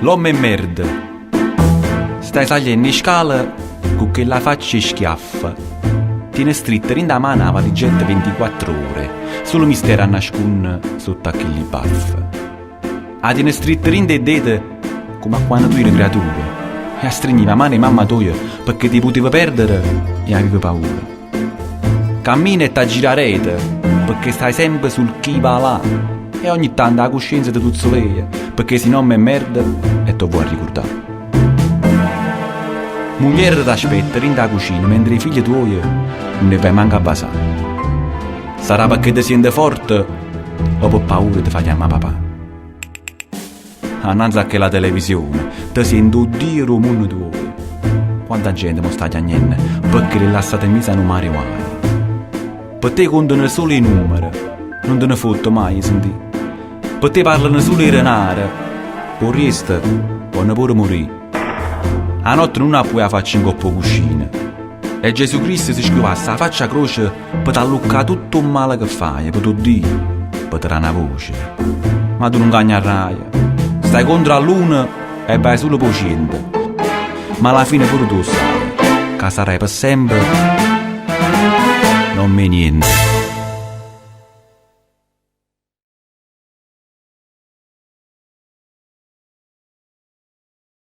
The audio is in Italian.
L'uomo è merda. Stai salendo in scala con che la faccia e schiaffa. Tiene stretta in da mano la valigetta 24 ore. Solo mistero a nascun sotto a che gli baffa. A tiene stretta in de dete come a quando tu eri creatura. E a stringiva mano e mamma tua perché ti poteva perdere e avevi paura. Cammina e t'aggirarete perché stai sempre sul chi va là. E ogni tanto la coscienza ti tuzzoleia perché se no è merda e tu vuoi ricordare. Moglie ti aspetta in da cucina mentre i figli tuoi non ne vai manco a basare. Sarà perché ti senti forte o per paura ti fai chiamare papà. Annanzi a che la televisione ti senti oddio il mondo tuo. Quanta gente mi sta chiamando perché le lasciate in misa non marijuana. Per te contano solo i numeri, non te ne foto mai sentire. Per te parlano solo i renari, per il resto vanno pure morire. A notte non ha poi la faccia in coppa cuscina. E Gesù Cristo si scrivasse la faccia a croce per t'alluccare tutto il male che fai, per tu dire, per te una voce. Ma tu non cagnarai, stai contro l'una e vai solo per cento. Ma alla fine pure tu sai, che sarai per sempre, non me niente.